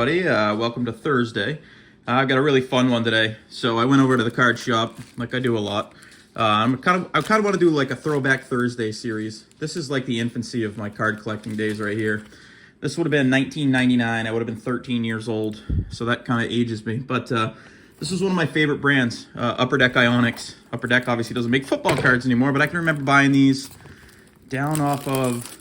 everybody. Welcome to Thursday. I've got a really fun one today. So I went over to the card shop, like I do a lot. I kind of want to do like a Throwback Thursday series. This is like the infancy of my card collecting days right here. This would have been 1999. I would have been 13 years old, so that kind of ages me. But this is one of my favorite brands, UD Ionix. UD obviously doesn't make football cards anymore, but I can remember buying these down off of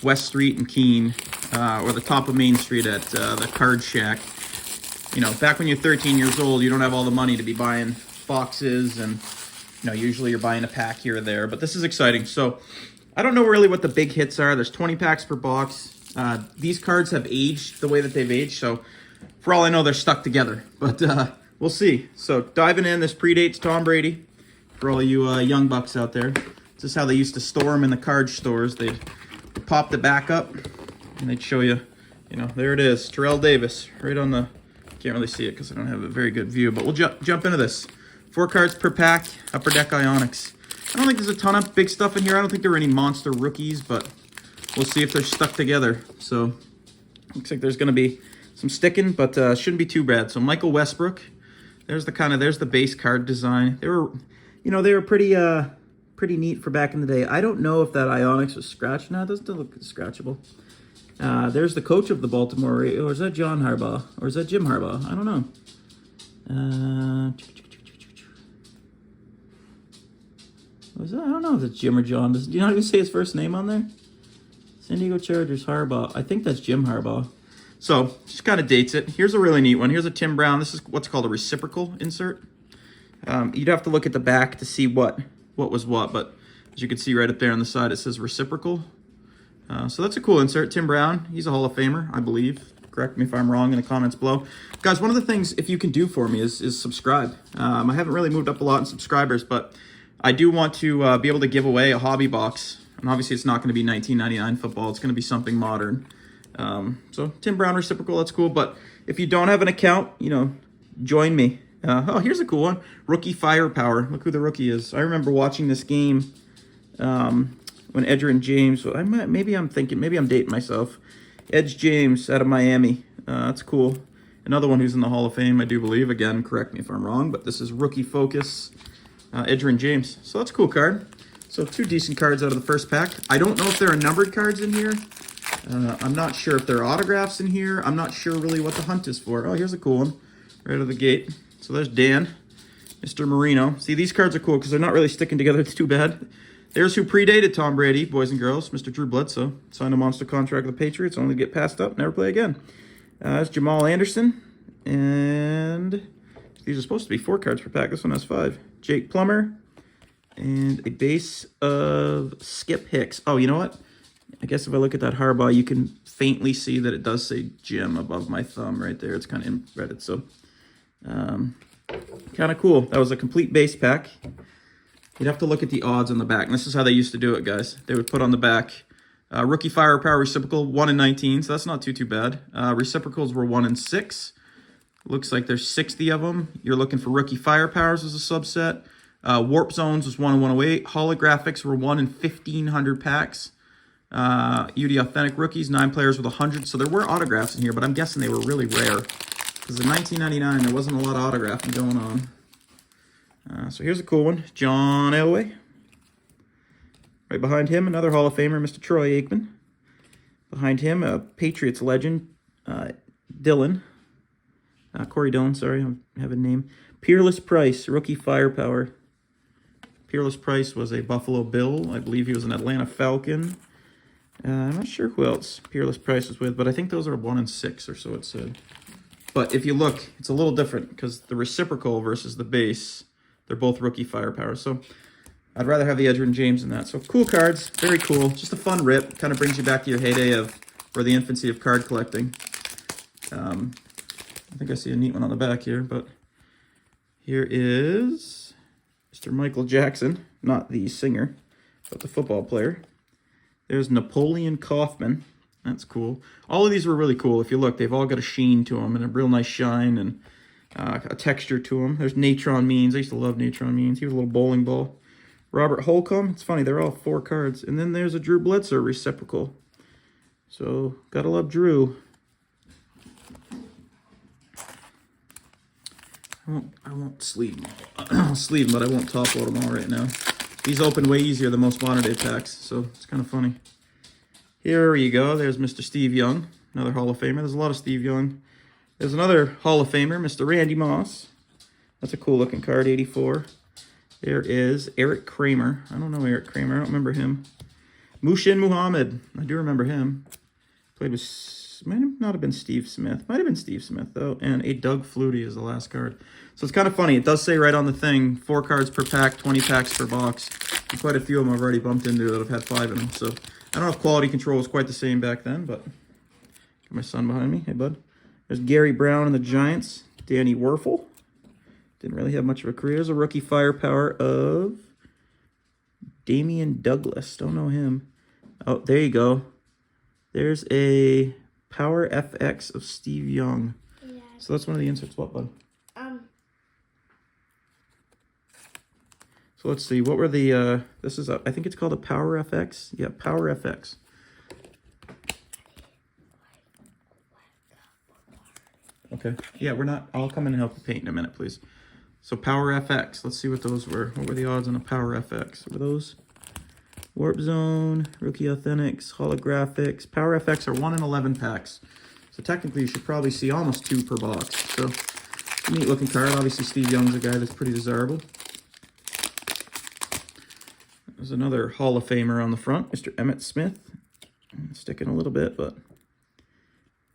West Street and Keene, or the top of Main Street at the Card Shack. You know, back when you're 13 years old, you don't have all the money to be buying boxes, and you know, usually you're buying a pack here or there. But this is exciting. So I don't know really what the big hits are. There's 20 packs per box. These cards have aged the way that they've aged, so for all I know, they're stuck together. But we'll see. So diving in, this predates Tom Brady. For all of you young bucks out there, this is how they used to store them in the card stores. They'd pop the back up, and they'd show you, you know, there it is, Terrell Davis, right on the, can't really see it because I don't have a very good view, but we'll jump into this. 4 cards per pack, UD Ionix. I don't think there's a ton of big stuff in here. I don't think there are any monster rookies, but we'll see if they're stuck together. So, looks like there's going to be some sticking, but shouldn't be too bad. So, Michael Westbrook, there's the base card design. They were, you know, they were pretty neat for back in the day. I don't know if that Ionix was scratched. No, it doesn't look scratchable. There's the coach of the Baltimore Ravens. Or is that John Harbaugh? Or is that Jim Harbaugh? I don't know. I don't know if it's Jim or John. Do you not even say his first name on there? San Diego Chargers, Harbaugh. I think that's Jim Harbaugh. So, just kind of dates it. Here's a really neat one. Here's a Tim Brown. This is what's called a reciprocal insert. You'd have to look at the back to see what was what, but as you can see right up there on the side, it says reciprocal. So that's a cool insert. Tim Brown, he's a Hall of Famer, I believe. Correct me if I'm wrong in the comments below. Guys, one of the things, if you can do for me, is subscribe. I haven't really moved up a lot in subscribers, but I do want to be able to give away a hobby box. And obviously it's not going to be 1999 football. It's going to be something modern. So Tim Brown reciprocal, that's cool. But if you don't have an account, you know, join me. Oh, here's a cool one. Rookie Firepower. Look who the rookie is. I remember watching this game when Edgerrin James, maybe I'm dating myself. Edge James out of Miami. That's cool. Another one who's in the Hall of Fame, I do believe. Again, correct me if I'm wrong, but this is Rookie Focus, Edgerrin James. So that's a cool card. So 2 decent cards out of the first pack. I don't know if there are numbered cards in here. I'm not sure if there are autographs in here. I'm not sure really what the hunt is for. Oh, here's a cool one right out of the gate. So there's Dan, Mr. Marino. See, these cards are cool because they're not really sticking together. It's too bad. There's who predated Tom Brady, boys and girls. Mr. Drew Bledsoe signed a monster contract with the Patriots, only to get passed up, never play again. That's Jamal Anderson. And these are supposed to be 4 cards per pack. This one has 5. Jake Plummer. And a base of Skip Hicks. Oh, you know what? I guess if I look at that Harbaugh, you can faintly see that it does say Jim above my thumb right there. It's kind of embedded, so kind of cool. That was a complete base pack. You'd have to look at the odds on the back. And this is how they used to do it, guys. They would put on the back Rookie Firepower Reciprocal 1 in 19, so that's not too bad. Reciprocals were 1 in 6. Looks like there's 60 of them. You're looking for Rookie Firepowers as a subset. Warp Zones was 1 in 108. Holographics were 1 in 1,500 packs. UD Authentic Rookies, 9 players with 100. So there were autographs in here, but I'm guessing they were really rare. Because in 1999, there wasn't a lot of autographing going on. So here's a cool one. John Elway. Right behind him, another Hall of Famer, Mr. Troy Aikman. Behind him, a Patriots legend, Dillon. Corey Dillon, sorry, I have a name. Peerless Price, Rookie Firepower. Peerless Price was a Buffalo Bill. I believe he was an Atlanta Falcon. I'm not sure who else Peerless Price was with, but I think those are 1 in 6 or so it said. But if you look, it's a little different because the reciprocal versus the base, they're both Rookie Firepower. So I'd rather have the Edgerrin James than that. So cool cards, very cool. Just a fun rip. Kind of brings you back to your heyday or the infancy of card collecting. I think I see a neat one on the back here, but here is Mr. Michael Jackson, not the singer, but the football player. There's Napoleon Kaufman. That's cool. All of these were really cool. If you look, they've all got a sheen to them and a real nice shine and a texture to them. There's Natron Means. I used to love Natron Means. He was a little bowling ball. Robert Holcomb. It's funny, they're all 4 cards. And then there's a Drew Bledsoe reciprocal. So, gotta love Drew. I won't sleeve them. I'll sleeve them, but I won't top load them all right now. These open way easier than most modern day packs, so it's kind of funny. Here you go. There's Mr. Steve Young, another Hall of Famer. There's a lot of Steve Young. There's another Hall of Famer, Mr. Randy Moss. That's a cool looking card, 84. There is Eric Kramer. I don't know Eric Kramer. I don't remember him. Mushin Muhammad. I do remember him. Played with, might not have been Steve Smith. Might have been Steve Smith, though. And a Doug Flutie is the last card. So it's kind of funny. It does say right on the thing, 4 cards per pack, 20 packs per box. And quite a few of them I've already bumped into that have had 5 in them. So I don't know if quality control was quite the same back then, but got my son behind me. Hey, bud. There's Gary Brown and the Giants. Danny Werfel. Didn't really have much of a career. There's a rookie firepower of Damian Douglas. Don't know him. Oh, there you go. There's a Power FX of Steve Young. Yeah. So that's one of the inserts. What, bud? So let's see. What were the, this is, I think it's called a Power FX. Yeah, Power FX. Okay. Yeah, we're not, I'll come in and help you paint in a minute, please. So Power FX. Let's see what those were. What were the odds on a Power FX? Were those Warp Zone, Rookie Authentics, Holographics? Power FX are 1 in 11 packs. So technically you should probably see almost 2 per box. So neat looking card. Obviously Steve Young's a guy that's pretty desirable. There's another Hall of Famer on the front, Mr. Emmitt Smith. Sticking a little bit, but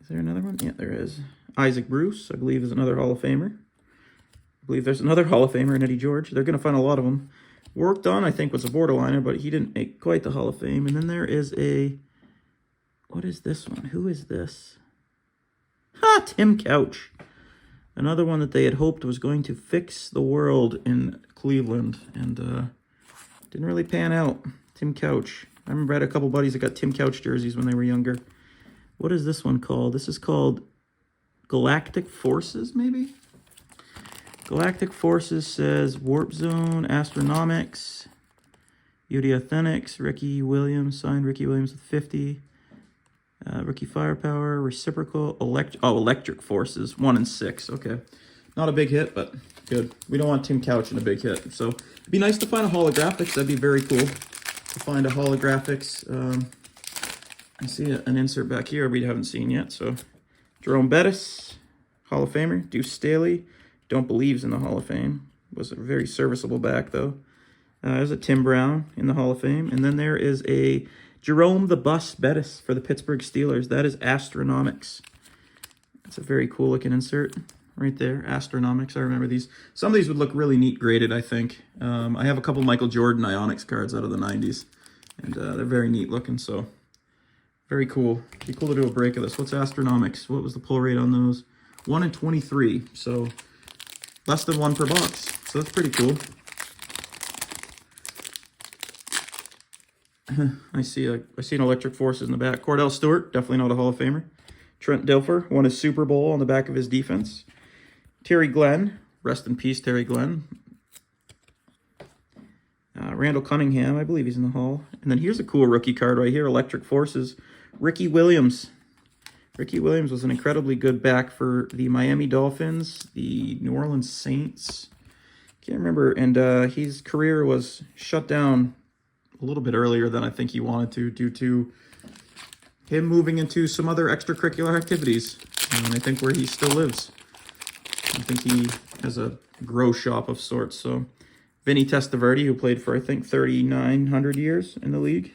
is there another one? Yeah, there is. Isaac Bruce, I believe, is another Hall of Famer. I believe there's another Hall of Famer in Eddie George. They're going to find a lot of them. Worked on, I think, was a borderliner, but he didn't make quite the Hall of Fame. And then there is a... What is this one? Who is this? Ha! Tim Couch. Another one that they had hoped was going to fix the world in Cleveland. And didn't really pan out. Tim Couch. I remember I had a couple buddies that got Tim Couch jerseys when they were younger. What is this one called? This is called Galactic Forces, maybe? Galactic Forces says Warp Zone, Astronomics, UD Ionix, Ricky Williams, signed Ricky Williams with 50. Rookie Firepower, Reciprocal, Electric Forces, 1 and 6. Okay. Not a big hit, but good. We don't want Tim Couch in a big hit. So it'd be nice to find a Holographics. That'd be very cool to find a Holographics. I see an insert back here we haven't seen yet. So Jerome Bettis, Hall of Famer. Deuce Staley. Don't believe's in the Hall of Fame. Was a very serviceable back, though. There's a Tim Brown in the Hall of Fame. And then there is a Jerome the Bus Bettis for the Pittsburgh Steelers. That is Astronomics. That's a very cool looking insert right there. Astronomics. I remember these. Some of these would look really neat graded, I think. I have a couple Michael Jordan Ionix cards out of the 90s. And they're very neat looking, so very cool. It'd be cool to do a break of this. What's Astronomics? What was the pull rate on those? 1 in 23. So less than 1 per box. So that's pretty cool. I see an Electric Forces in the back. Cordell Stewart, definitely not a Hall of Famer. Trent Dilfer won his Super Bowl on the back of his defense. Terry Glenn, rest in peace, Terry Glenn. Randall Cunningham, I believe he's in the Hall. And then here's a cool rookie card right here, Electric Forces. Ricky Williams. Ricky Williams was an incredibly good back for the Miami Dolphins, the New Orleans Saints. Can't remember. And his career was shut down a little bit earlier than I think he wanted to, due to him moving into some other extracurricular activities. And I think where he still lives. I think he has a grow shop of sorts. So Vinny Testaverde, who played for, I think, 3,900 years in the league.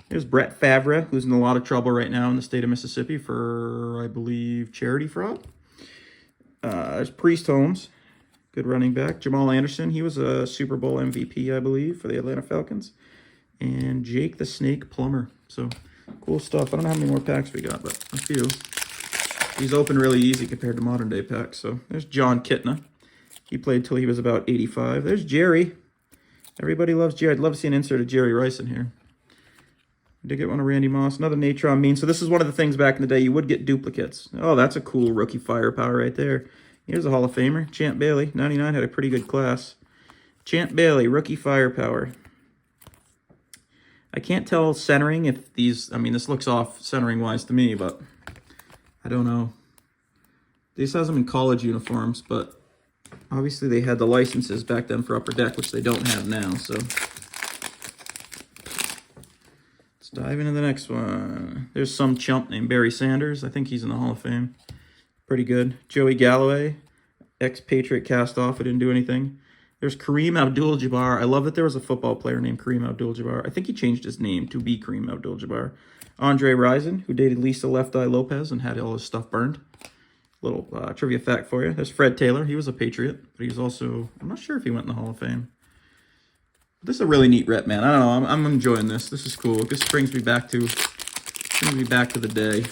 There's Brett Favre, who's in a lot of trouble right now in the state of Mississippi for, I believe, charity fraud. There's Priest Holmes, good running back. Jamal Anderson, he was a Super Bowl MVP, I believe, for the Atlanta Falcons. And Jake the Snake Plumber. So, cool stuff. I don't know how many more packs we got, but a few. These open really easy compared to modern day packs. So, there's John Kitna. He played till he was about 85. There's Jerry. Everybody loves Jerry. I'd love to see an insert of Jerry Rice in here. I did get one of Randy Moss. Another Natron Mean. So this is one of the things back in the day. You would get duplicates. Oh, that's a cool rookie firepower right there. Here's a Hall of Famer. Champ Bailey. 99 had a pretty good class. Champ Bailey, rookie firepower. I can't tell centering if these... I mean, this looks off centering-wise to me, but I don't know. This has them in college uniforms, but Obviously, they had the licenses back then for Upper Deck, which they don't have now, so. Let's dive into the next one. There's some chump named Barry Sanders. I think he's in the Hall of Fame. Pretty good. Joey Galloway, ex-Patriot cast-off. It didn't do anything. There's Kareem Abdul-Jabbar. I love that there was a football player named Kareem Abdul-Jabbar. I think he changed his name to be Kareem Abdul-Jabbar. Andre Rison, who dated Lisa Left Eye Lopez and had all his stuff burned. Little trivia fact for you. There's Fred Taylor. He was a Patriot, but he was also, I'm not sure if he went in the Hall of Fame. But this is a really neat rep, man. I don't know. I'm enjoying this. This is cool. This brings me back to the day.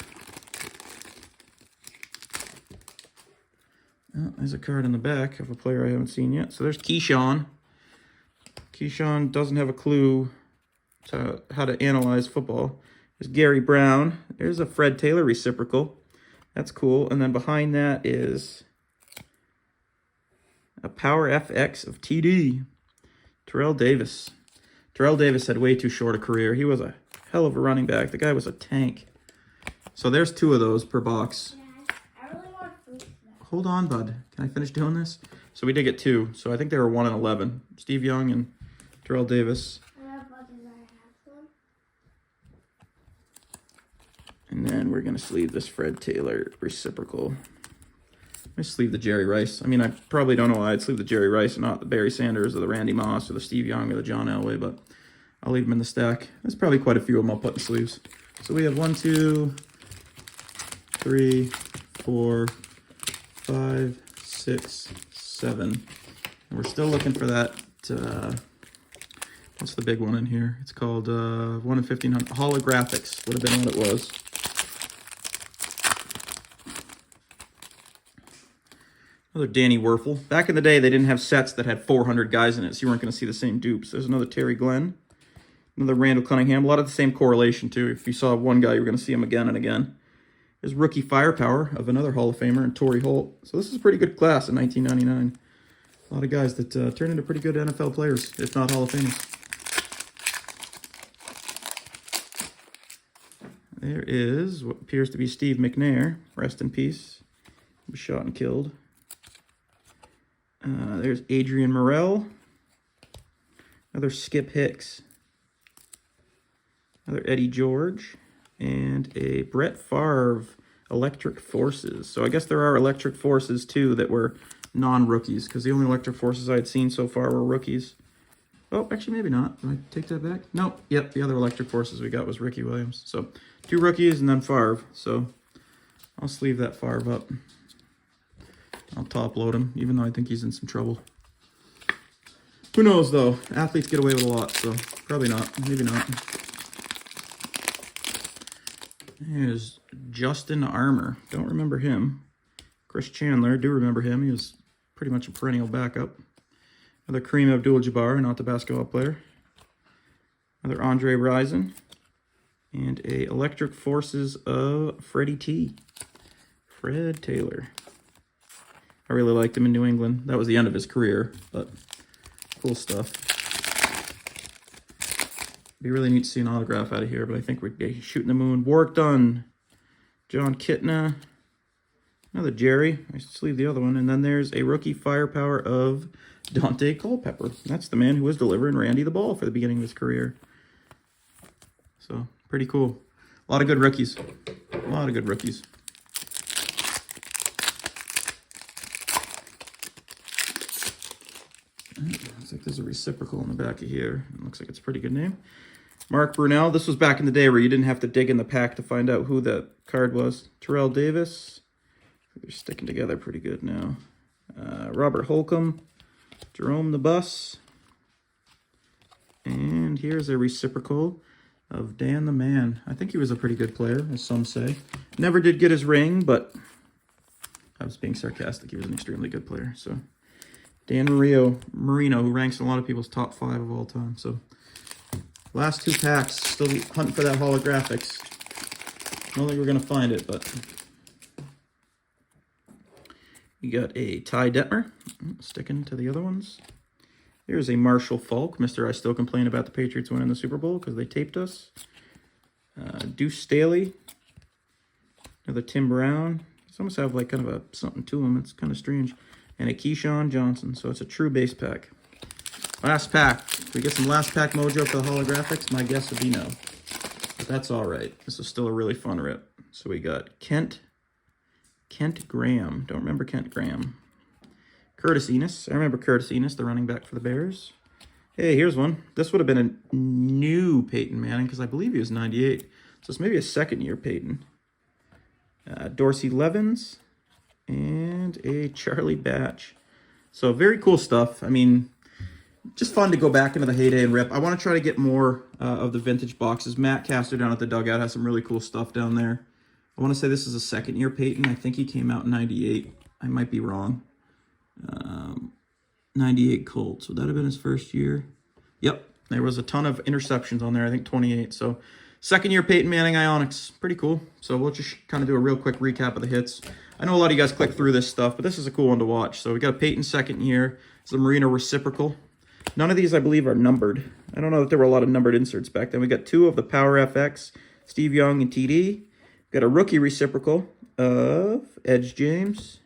Oh, there's a card in the back of a player I haven't seen yet. So there's Keyshawn. Keyshawn doesn't have a clue to how to analyze football. There's Gary Brown. There's a Fred Taylor reciprocal. That's cool. And then behind that is a Power FX of TD. Terrell Davis. Terrell Davis had way too short a career. He was a hell of a running back. The guy was a tank. So there's 2 of those per box. Hold on, bud. Can I finish doing this? So we did get 2. So I think they were 1 and 11. Steve Young and Terrell Davis. And then we're going to sleeve this Fred Taylor reciprocal. Let me sleeve the Jerry Rice. I mean, I probably don't know why I'd sleeve the Jerry Rice and not the Barry Sanders or the Randy Moss or the Steve Young or the John Elway, but I'll leave them in the stack. There's probably quite a few of them I'll put in sleeves. So we have 1, 2, 3, 4, 5, 6, 7. And we're still looking for that, what's the big one in here? It's called 1 in 1500. Holographics would have been what it was. Another Danny Werfel. Back in the day, they didn't have sets that had 400 guys in it, so you weren't going to see the same dupes. There's another Terry Glenn. Another Randall Cunningham. A lot of the same correlation, too. If you saw one guy, you were going to see him again and again. There's rookie firepower of another Hall of Famer, and Torrey Holt. So this is a pretty good class in 1999. A lot of guys that turned into pretty good NFL players, if not Hall of Famers. There is what appears to be Steve McNair. Rest in peace. He was shot and killed. There's Adrian Morrell. Another Skip Hicks. Another Eddie George. And a Brett Favre Electric Forces. So I guess there are Electric Forces, too, that were non-rookies, because the only Electric Forces I had seen so far were rookies. Oh, actually, maybe not. Do I take that back? No. Yep, the other Electric Forces we got was Ricky Williams. So 2 rookies and then Favre. So I'll sleeve that Favre up. I'll top load him, even though I think he's in some trouble. Who knows, though? Athletes get away with a lot, so probably not. Maybe not. There's Justin Armour. Don't remember him. Chris Chandler. Do remember him. He was pretty much a perennial backup. Another Kareem Abdul-Jabbar, not the basketball player. Another Andre Rison. And a Electric Forces of Freddie T. Fred Taylor. I really liked him in New England. That was the end of his career, but cool stuff. Be really neat to see an autograph out of here, but I think we're shooting the moon. Warwick Dunn, John Kitna, another Jerry. I sleeve the other one. And then there's a rookie firepower of Dante Culpepper. That's the man who was delivering Randy the ball for the beginning of his career. So, pretty cool. A lot of good rookies. A lot of good rookies. Looks like there's a reciprocal in the back of here. It looks like it's a pretty good name. Mark Brunell. This was back in the day where you didn't have to dig in the pack to find out who that card was. Terrell Davis. They're sticking together pretty good now. Robert Holcomb. Jerome the Bus. And here's a reciprocal of Dan the Man. I think he was a pretty good player, as some say. Never did get his ring, but I was being sarcastic. He was an extremely good player. So Dan Marino, who ranks in a lot of people's top 5 of all time. So last 2 packs, still hunting for that holographics. I don't think we're going to find it, but you got a Ty Detmer, sticking to the other ones. Here's a Marshall Falk, Mr. I still complain about the Patriots winning the Super Bowl because they taped us. Deuce Staley, another Tim Brown. These almost have like kind of a something to them. It's kind of strange. and a Keyshawn Johnson. So it's a true base pack. Last pack. If we get some last pack mojo for the holographics, my guess would be no. But that's all right. This is still a really fun rip. So we got Kent Graham. Don't remember Kent Graham. Curtis Ionix. I remember Curtis Ionix, the running back for the Bears. Hey, here's one. This would have been a new Peyton Manning because I believe he was 98. So it's maybe a second-year Peyton. Dorsey Levens and a Charlie Batch. So very cool stuff. I mean, just fun to go back into the heyday and rip. I want to try to get more of the vintage boxes. Matt Castor down at the dugout has some really cool stuff down there. I want to say this is a second-year Peyton. I think he came out in 98. I might be wrong. 98 Colts. Would that have been his first year? Yep. There was a ton of interceptions on there. I think 28. So second-year Peyton Manning Ionix. Pretty cool. So we'll just kind of do a real quick recap of the hits. I know a lot of you guys click through this stuff, but this is a cool one to watch. So we got a Peyton second year. It's a Marino reciprocal. None of these, I believe, are numbered. I don't know if there were a lot of numbered inserts back then. We got 2 of the Power FX, Steve Young and TD. Got a rookie reciprocal of Edge James.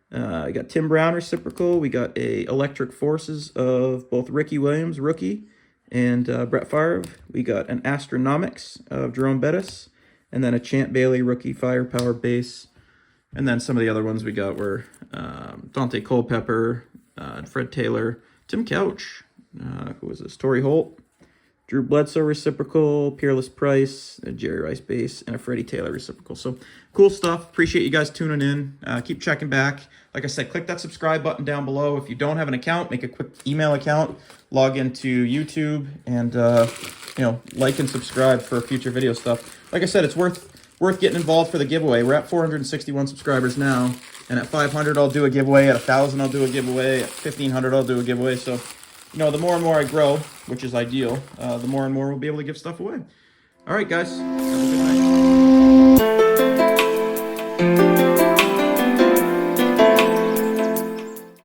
I got Tim Brown reciprocal. We got a Electric Forces of both Ricky Williams, rookie, and Brett Favre. We got an Astronomics of Jerome Bettis, and then a Champ Bailey rookie firepower base. And then some of the other ones we got were Dante Culpepper, Fred Taylor, Tim Couch, who was this? Torrey Holt, Drew Bledsoe reciprocal, Peerless Price, a Jerry Rice base, and a Freddie Taylor reciprocal. So cool stuff. Appreciate you guys tuning in. Keep checking back. Like I said, click that subscribe button down below. If you don't have an account, make a quick email account, log into YouTube, and like and subscribe for future video stuff. Like I said, it's worth getting involved for the giveaway. We're at 461 subscribers now, and at 500 I'll do a giveaway. At 1,000 I'll do a giveaway. At 1,500 I'll do a giveaway. So the more and more I grow, which is ideal, the more and more we'll be able to give stuff away. All right, guys. Have a good night.